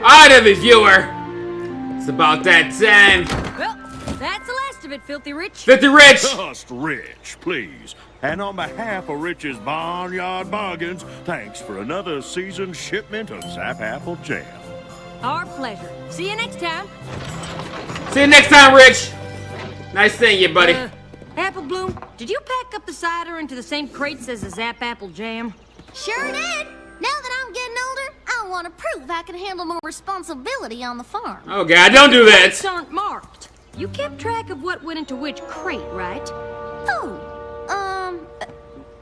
Alright, every viewer. It's about that time. Well, that's the last of it, Filthy Rich. Filthy Rich! Just Rich, please. And on behalf of Rich's Barnyard Bargains, thanks for another seasoned shipment of Zap Apple Jam. Our pleasure. See you next time. See you next time, Rich. Nice seeing you, buddy. Apple Bloom, did you pack up the cider into the same crates as the Zap Apple Jam? Sure did. Now that I'm getting older, I want to prove I can handle more responsibility on the farm. Oh, God, don't do that. Crates aren't marked. You kept track of what went into which crate, right?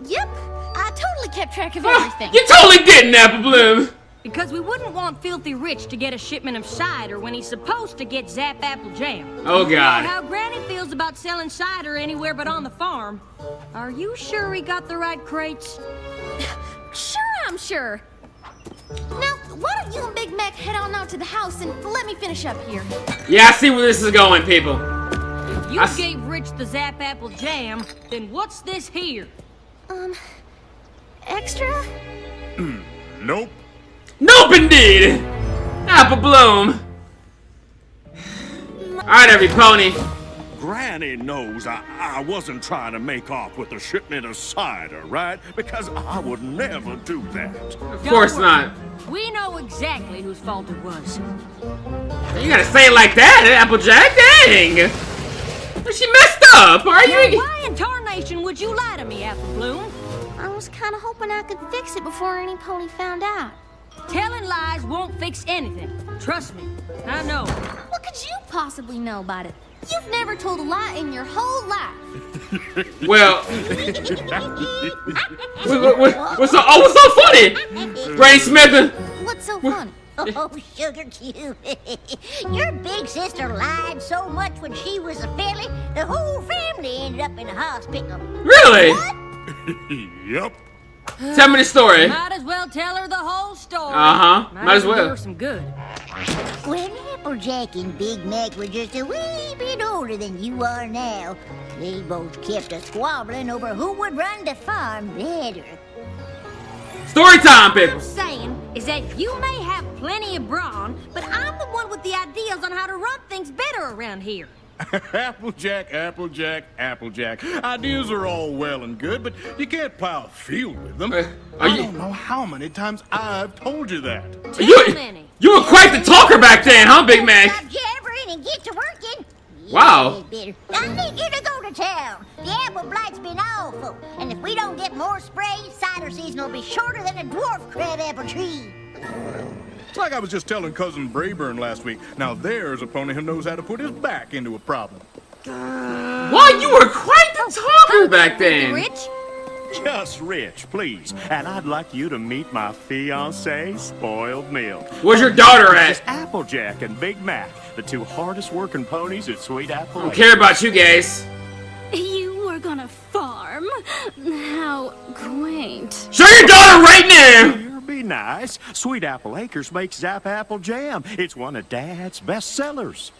Yep. I totally kept track of everything. You totally didn't, Apple Bloom. Because we wouldn't want Filthy Rich to get a shipment of cider when he's supposed to get Zap Apple Jam. Oh, You God. know how Granny feels about selling cider anywhere but on the farm. Are you sure he got the right crates? Sure, I'm sure. Now, why don't you and Big Mac head on out to the house and let me finish up here? Yeah, I see where this is going, people. If you gave Rich the Zap Apple Jam, then what's this here? Extra? Nope. Nope, indeed. Apple Bloom. Alright, every pony. Granny knows I wasn't trying to make off with a shipment of cider, right? Because I would never do that. Of course not. We know exactly whose fault it was. You gotta say it like that, Applejack? Dang! She messed up! Are you? Why in tarnation would you lie to me, Apple Bloom? I was kind of hoping I could fix it before any pony found out. Telling lies won't fix anything. Trust me, I know. What could you possibly know about it? You've never told a lie in your whole life. Well, what's so funny? Granny Smith. What's so funny? Oh, sugar cute. Your big sister lied so much when she was a filly, the whole family ended up in the hospital. Really? Yep. Tell me the story. Might as well tell her the whole story. Might as do well. her some good. When Applejack and Big Mac were just a wee bit older than you are now, they both kept a squabbling over who would run the farm better. Story time, What I'm people. saying is that you may have plenty of brawn, but I'm the one with the ideas on how to run things better around here. Applejack, Applejack, Applejack. Ideas are all well and good, but you can't plow a field with them. I don't know how many times I've told you that. Too many. You were quite the talker back then, huh, Big Mac? Stop jabbering and get to working. Wow. Yeah, I need you to go to town. The apple blight's been awful, and if we don't get more spray, cider season will be shorter than a dwarf crab apple tree. It's like I was just telling Cousin Brayburn last week. Now there's a pony who knows how to put his back into a problem. Why, you were quite the talker back then. Rich? Just Rich, please. And I'd like you to meet my fiancée, Spoiled Milk. Where's your daughter It's at? Applejack and Big Mac, the two hardest working ponies at Sweet Apple. I don't care about you guys. You were gonna farm? How quaint. Show your daughter right now! Here, be nice. Sweet Apple Acres makes Zap Apple Jam. It's one of Dad's best sellers.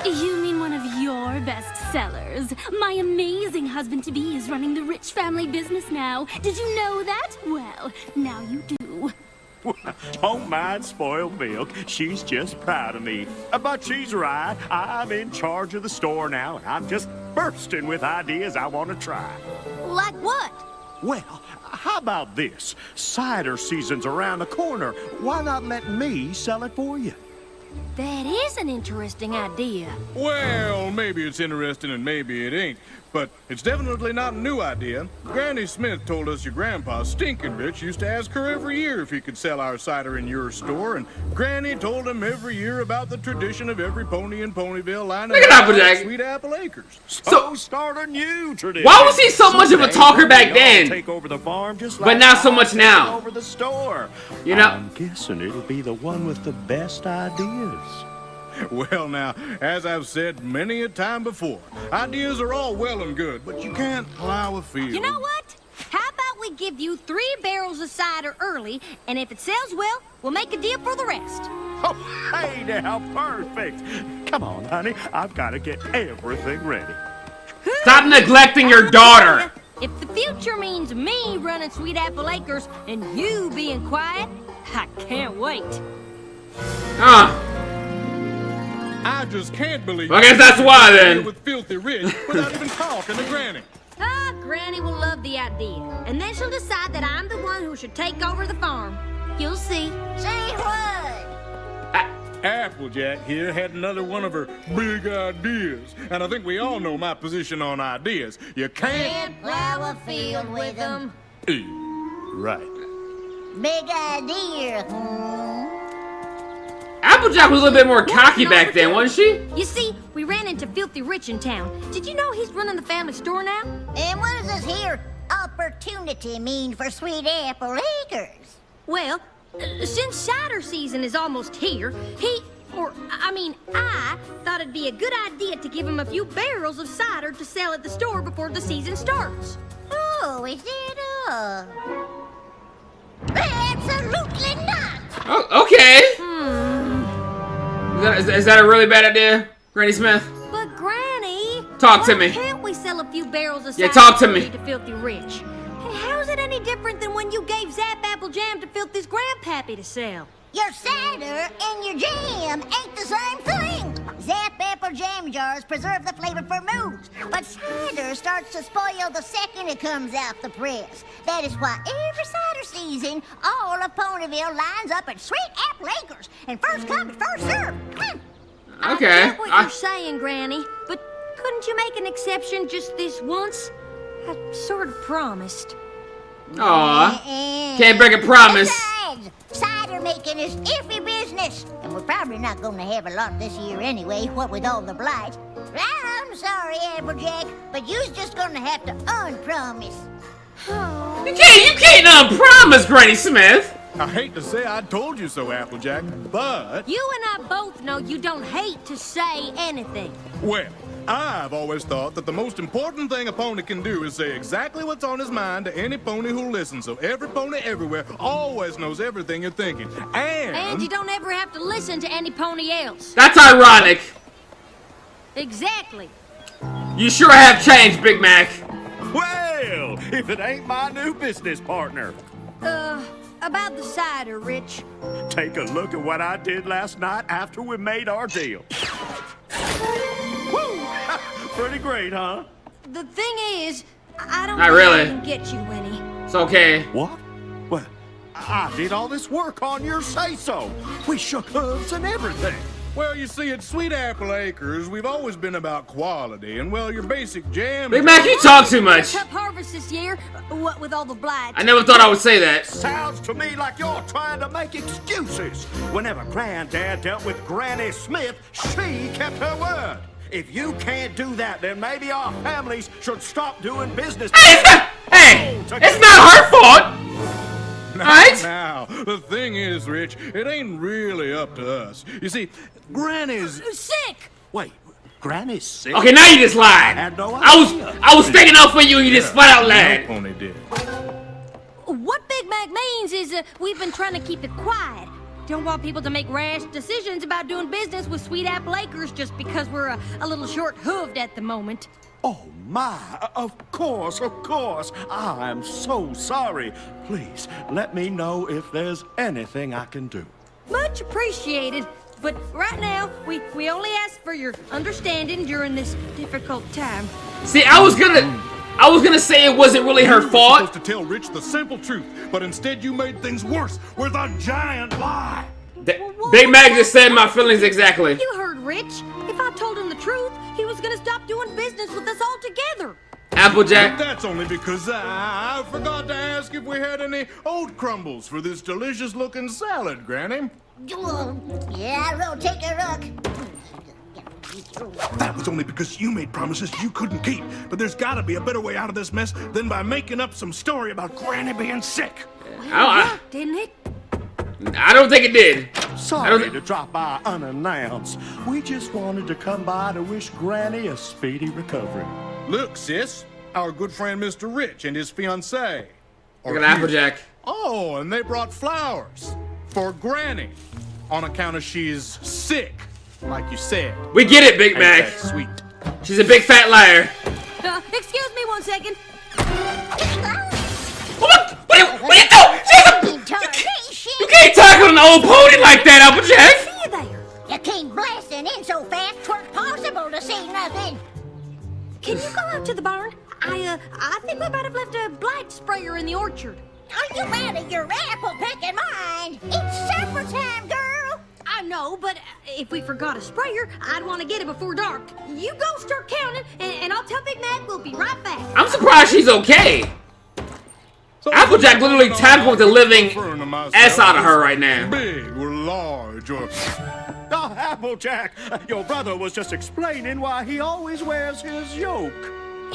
You mean one of your best sellers? My amazing husband-to-be is running the Rich family business now. Did you know that? Well, now you do. Don't mind Spoiled Milk. She's just proud of me. But she's right. I'm in charge of the store now, and I'm just bursting with ideas I want to try. Like what? Well, how about this? Cider season's around the corner. Why not let me sell it for you? That is an interesting idea. Well, maybe it's interesting and maybe it ain't. But it's definitely not a new idea. Granny Smith told us your grandpa, Stinkin' Rich, used to ask her every year if he could sell our cider in your store. And Granny told him every year about the tradition of every pony in Ponyville lining Look at up Applejack. Sweet Apple Acres. So start a new tradition. Why was he so much of a talker back Someday then? I'll take over the farm just But like not so I much took now. Over the store. You know- I'm guessing it'll be the one with the best ideas. Well, now, as I've said many a time before, ideas are all well and good, but you can't plow a field. You know what? How about we give you 3 barrels of cider early, and if it sells well, we'll make a deal for the rest. Oh, hey now, perfect. Come on, honey. I've got to get everything ready. Stop neglecting your daughter. If the future means me running Sweet Apple Acres and you being quiet, I can't wait. I just can't believe. Well, I guess that's why then. With filthy rich without even talking to Granny. Ah, Granny will love the idea. And then she'll decide that I'm the one who should take over the farm. You'll see. Say what? Applejack here had another one of her big ideas. And I think we all know my position on ideas. You can't Plow a field with them. Right. Big idea. Applejack was a little bit more cocky back then, wasn't she? You see, we ran into Filthy Rich in town. Did you know he's running the family store now? And what does this here opportunity mean for Sweet Apple Acres? Well, since cider season is almost here, I thought it'd be a good idea to give him a few barrels of cider to sell at the store before the season starts. Oh, is it Absolutely not! Oh, okay. Is that a really bad idea, Granny Smith? But Granny, Talk to me. Why can't we sell a few barrels of Yeah, cider talk to me. to Filthy Rich? Hey, how's it any different than when you gave Zap Apple Jam to Filthy's grandpappy to sell? Your cider and your jam ain't the same thing. Zap Apple Jam jars preserve the flavor for moons, but cider starts to spoil the second it comes out the press. That is why every cider season, all of Ponyville lines up at Sweet Apple Acres, and first come, first serve. I Okay. get what you're saying, Granny, but couldn't you make an exception just this once? I sort of promised. Aw. Can't break a promise. Besides, cider making is iffy business, and we're probably not going to have a lot this year anyway, what with all the blight. I'm sorry, Applejack, but you's just going to have to unpromise. You can't unpromise, Granny Smith. I hate to say I told you so, Applejack, but... You and I both know you don't hate to say anything. Well, I've always thought that the most important thing a pony can do is say exactly what's on his mind to any pony who listens, so every pony everywhere always knows everything you're thinking. And you don't ever have to listen to any pony else. That's ironic. Exactly. You sure have changed, Big Mac. Well, if it ain't my new business partner. About the cider, Rich. Take a look at what I did last night after we made our deal. Woo! Pretty great, huh? The thing is, I don't Not think really. I can get you any. It's okay. What? Well, I did all this work on your say-so. We shook hooves and everything. Well, you see, at Sweet Apple Acres, we've always been about quality, and well, your basic jam... Big Mac, you talk too much. Tough harvest this year, what with all the blight. I never thought I would say that. Sounds to me like you're trying to make excuses. Whenever Granddad dealt with Granny Smith, she kept her word. If you can't do that, then maybe our families should stop doing business. Hey, it's not her fault. Right? Now, the thing is, Rich, it ain't really up to us. You see, Granny's... Sick! Wait, Granny's sick? Okay, now you just lied. I had no I idea. was sticking up for you and you just flat out No lied. pony did. What Big Mac means is we've been trying to keep it quiet. Don't want people to make rash decisions about doing business with Sweet Apple Acres just because we're a little short-hooved at the moment. Oh, my. Of course, of course. I'm so sorry. Please, let me know if there's anything I can do. Much appreciated. But right now, we only ask for your understanding during this difficult time. See, I was gonna say it wasn't really her You were fault. supposed to tell Rich the simple truth, but instead you made things worse with a giant lie. Big Mac just said my feelings exactly. You heard Rich. If I told him the truth, he was gonna stop doing business with us altogether. Applejack. That's only because I forgot to ask if we had any oat crumbles for this delicious-looking salad, Granny. Yeah, I'll take a look. That was only because you made promises you couldn't keep. But there's gotta be a better way out of this mess than by making up some story about Granny being sick. Didn't it? I don't think it did. Sorry to drop by unannounced. We just wanted to come by to wish Granny a speedy recovery. Look, sis, our good friend Mr. Rich and his fiancée. Look at Applejack. Oh, and they brought flowers for Granny on account of she's sick, like you said. We get it, Big Ain't Mac. that sweet? She's a big fat liar. Excuse me 1 second. What are you doing? You can't tackle an old pony like that, Applejack. See came blasting in so fast 'twas possible to see nothing. Can you go out to the barn? I think we might have left a blight sprayer in the orchard. Are you out of your apple-picking mind? It's supper time, girl. I know, but if we forgot a sprayer, I'd want to get it before dark. You go start counting, and I'll tell Big Mac we'll be right back. I'm surprised she's okay. So Applejack literally tackled the living S out of her right now. Big or large or... Oh, Applejack, your brother was just explaining why he always wears his yoke.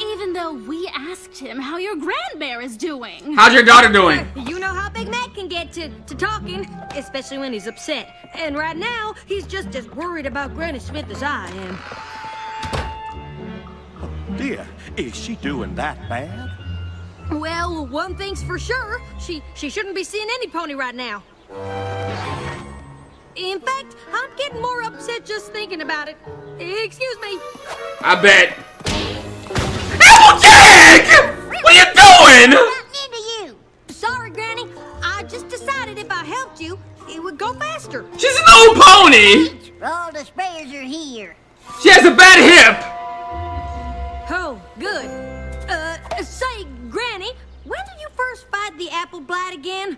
Even though we asked him how your grandmare is doing. How's your daughter doing? You know how Big Mac can get to talking, especially when he's upset. And right now, he's just as worried about Granny Smith as I am. Dear, is she doing that bad? Well, one thing's for sure. She shouldn't be seeing any pony right now. In fact, I'm getting more upset just thinking about it. Excuse me. I bet. Applejack! What are you doing? Nothing into you. Sorry, Granny. I just decided if I helped you, it would go faster. She's an old pony. All the sprayers are here. She has a bad hip. Oh, good. Say, Granny, when did you first fight the apple blight again?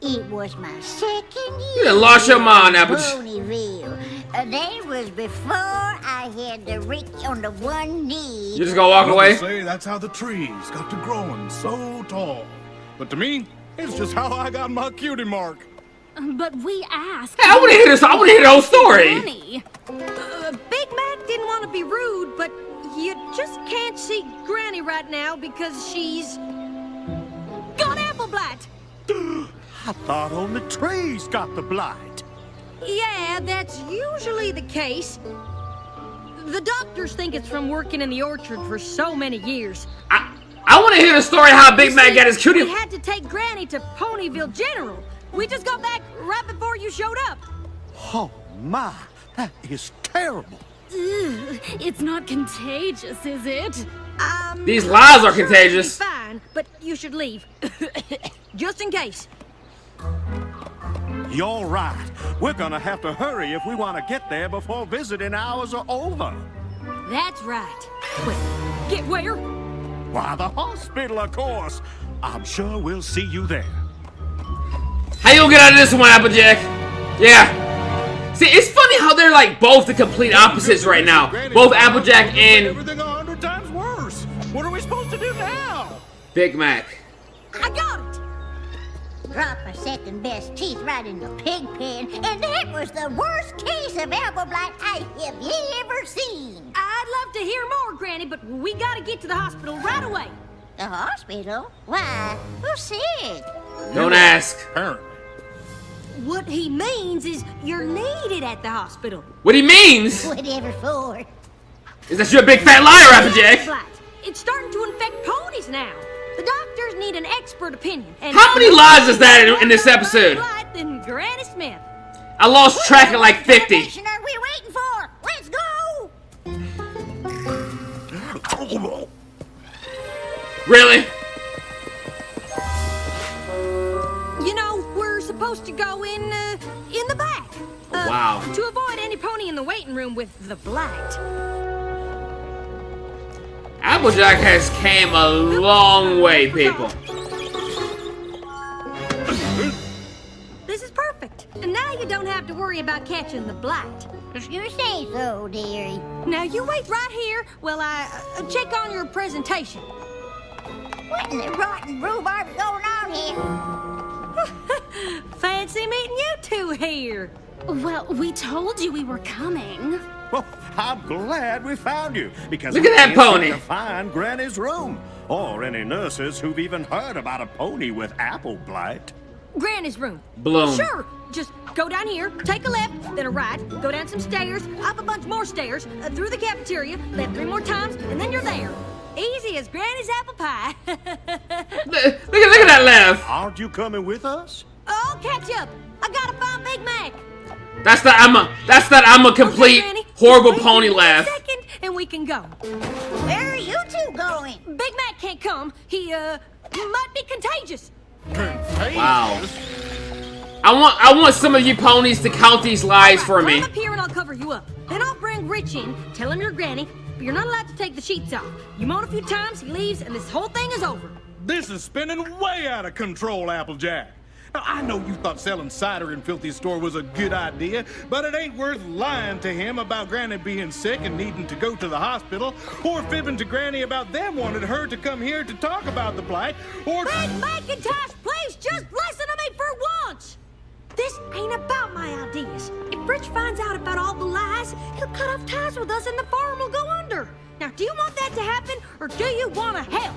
It was my second year. You done lost your mind, in Applejack. Ponyville. That was before I had to reach on the one knee. You just gonna walk away? Say that's how the trees got to growing so tall. But to me, it's just how I got my cutie mark. But we asked. Hey, I wanna hear this. I wanna hear the whole story. Granny. Big Mac didn't want to be rude, but you just can't see Granny right now because she's got apple blight. I thought only trees got the blight. Yeah, that's usually the case. The doctors think it's from working in the orchard for so many years. I want to hear the story how Big Mac got his cutie. We had to take Granny to Ponyville General. We just got back right before you showed up. Oh, my. That is terrible. Ugh, it's not contagious, is it? These lies are Sure, contagious. it'll be fine, but you should leave. Just in case. You're right. We're gonna have to hurry if we want to get there before visiting hours are over. That's right. Wait, get where? Why, the hospital, of course. I'm sure we'll see you there. How you gonna get out of this one, Applejack? Yeah. See, it's funny how they're like both the complete opposites right now. Both Applejack and Everything 100 times worse. What are we supposed to do now? Big Mac. I got it. Drop my second best teeth right in the pig pen, and that was the worst case of apple blight I have ever seen. I'd love to hear more, Granny, but we gotta get to the hospital right away. The hospital? Why? Who's sick? Don't ask. Apparently. What he means is you're needed at the hospital. What he means Whatever for. is that you're a big fat liar, Applejack. Blight. It's starting to infect ponies now. The doctors need an expert opinion. And How many lies is that in this episode? Blight than Granny Smith. I lost track of like 50. What are we waiting for? Let's go! Really? You know, we're supposed to go in the back. Wow. To avoid any pony in the waiting room with the blight. Applejack has came a long way, people. This is perfect. And now you don't have to worry about catching the blight. If you say so, dearie. Now you wait right here while I check on your presentation. What in the rotten rhubarb is going on here? Fancy meeting you two here. Well, we told you we were coming. Well, I'm glad we found you, because Look we at that can't seem pony. to find Granny's room, or any nurses who've even heard about a pony with apple blight. Granny's room. Bloom. Sure. Just go down here, take a left, then a right, go down some stairs, up a bunch more stairs, through the cafeteria, left 3 more times, and then you're there. Easy as Granny's apple pie. Look at that laugh. Aren't you coming with us? I'll catch up. I gotta find Big Mac. That's that I'm a complete Okay, Granny, horrible wait pony 1 laugh. second, and we can go. Where are you two going? Big Mac can't come. He might be contagious. Wow. I want some of you ponies to count these lies for me. Climb up here and I'll cover you up. Then I'll bring Rich in, tell him you're Granny, but you're not allowed to take the sheets off. You moan a few times, he leaves, and this whole thing is over. This is spinning way out of control, Applejack. Now, I know you thought selling cider in Filthy's store was a good idea, but it ain't worth lying to him about Granny being sick and needing to go to the hospital, or fibbing to Granny about them wanting her to come here to talk about the blight, or... Big Macintosh, please just listen to me for once! This ain't about my ideas. If Rich finds out about all the lies, he'll cut off ties with us and the farm will go under. Now, do you want that to happen, or do you want to help?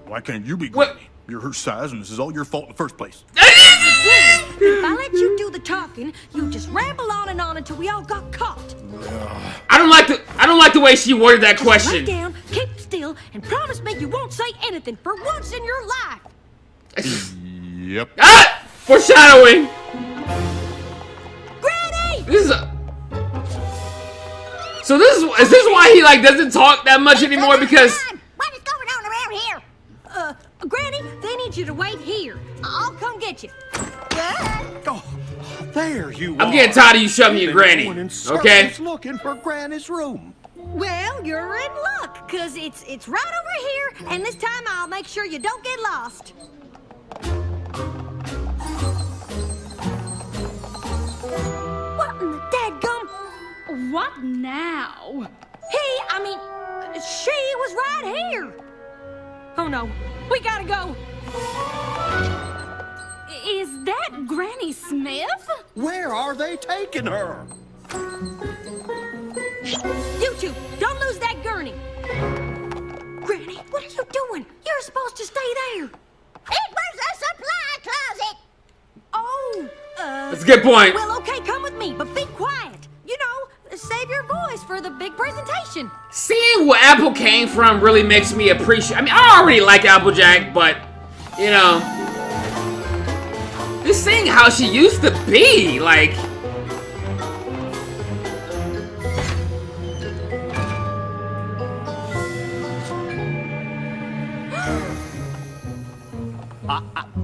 Why can't you be What? Granny? You're her size, and this is all your fault in the first place. If I let you do the talking, you just ramble on and on until we all got caught. I don't like the way she worded that Lay question. down, keep still, and promise me you won't say anything for once in your life. Yep. Ah! Foreshadowing. Granny! This is a... So is this why he like doesn't talk that much anymore? Because What is going on around here? Granny, they need you to wait here. I'll come get you. Oh, there you are. I'm getting tired of you shoving your Been granny. going in Okay. circles looking for Granny's room. Well, you're in luck, cause it's right over here, and this time I'll make sure you don't get lost. What in the dadgum? What now? She was right here. Oh no, we gotta go. Is that Granny Smith? Where are they taking her? You two, don't lose that gurney. Granny, what are you doing? You're supposed to stay there. It was a supply closet. Oh, That's a good point. well, okay, come with me, but be quiet. You know, save your voice for the big presentation. Seeing where Apple came from really makes me appreciate. I mean, I already like Applejack, but you know, just seeing how she used to be, like.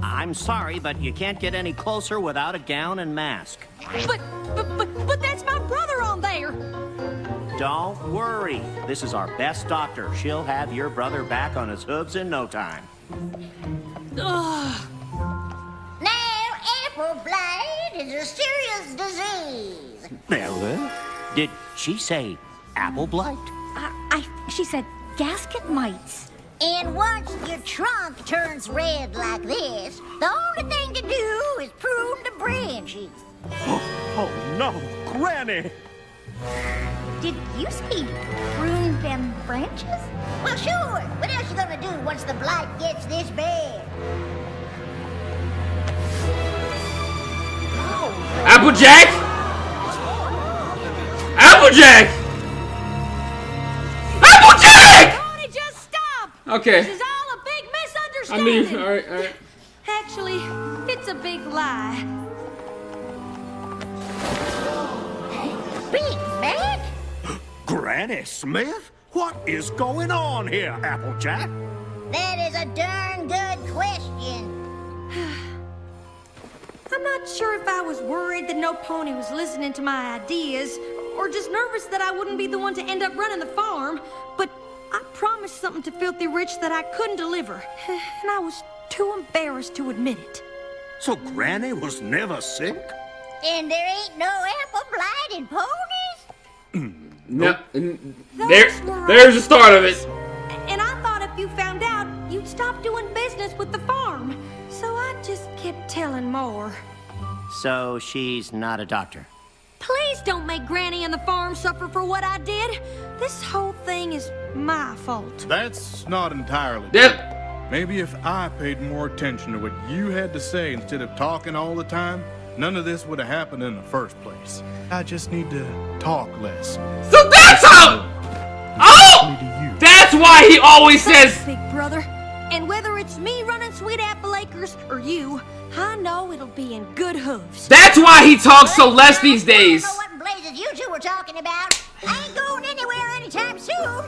I'm sorry, but you can't get any closer without a gown and mask. But that's my brother on there. Don't worry. This is our best doctor. She'll have your brother back on his hooves in no time. Ugh. Now, apple blight is a serious disease. Did she say apple blight? She said gasket mites. And once your trunk turns red like this, the only thing to do is prune the branches. Oh no, Granny! Did you say prune them branches? Well, sure. What else you gonna do once the blight gets this bad? Applejack! Applejack! Applejack! Tony, just stop! Okay. This is all a big I misunderstanding. mean, alright. Actually, it's a big lie. Big Mac? Granny Smith? What is going on here, Applejack? That is a darn good question. I'm not sure if I was worried that no pony was listening to my ideas, or just nervous that I wouldn't be the one to end up running the farm, but I promised something to Filthy Rich that I couldn't deliver, and I was too embarrassed to admit it. So Granny was never sick? And there ain't no apple blight in ponies? No, there's the start of it. And I thought if you found out, you'd stop doing business with the farm. So I just kept telling more. So she's not a doctor. Please don't make Granny and the farm suffer for what I did. This whole thing is my fault. That's not entirely true. Yep. Maybe if I paid more attention to what you had to say instead of talking all the time, none of this would have happened in the first place. I just need to talk less. So that's how. Oh! To you. That's why he always says. Big brother. And whether it's me running Sweet Apple Acres or you, I know it'll be in good hooves. That's why he talks so less these days. I don't know what in blazes you two were talking about. I ain't going anywhere anytime soon.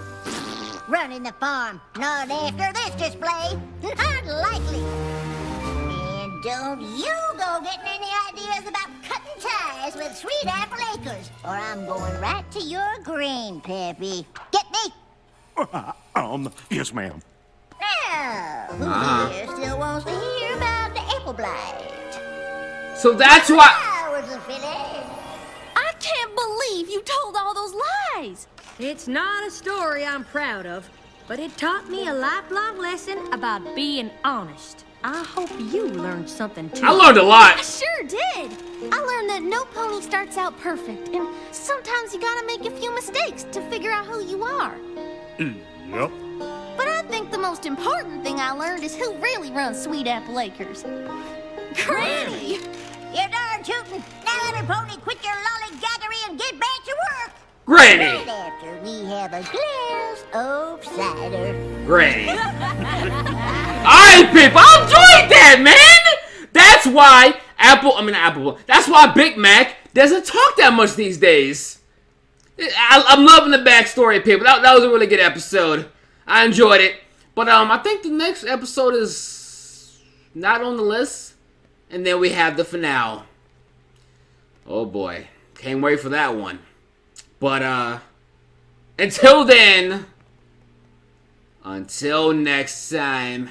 Running the farm, not after this display. Not likely. And don't you go getting any ideas about cutting ties with Sweet Apple Acres, or I'm going right to your grandpappy. Get me? Yes, ma'am. Now, who here still wants to hear about the apple blight? So that's why. Flowers of Philly. I can't believe you told all those lies. It's not a story I'm proud of, but it taught me a lifelong lesson about being honest. I hope you learned something too. I learned a lot. I sure did. I learned that no pony starts out perfect, and sometimes you gotta make a few mistakes to figure out who you are. Yep. But I think the most important thing I learned is who really runs Sweet Apple Acres. Granny! You're darn tootin'. Now every pony quit your lollygaggery and get back to work. Granny. Right after we have a glass of cider. Granny. Alright, people, I enjoyed that, man! That's why that's why Big Mac doesn't talk that much these days. I'm loving the backstory, people. That was a really good episode. I enjoyed it. But I think the next episode is not on the list. And then we have the finale. Oh boy. Can't wait for that one. But until then, until next time.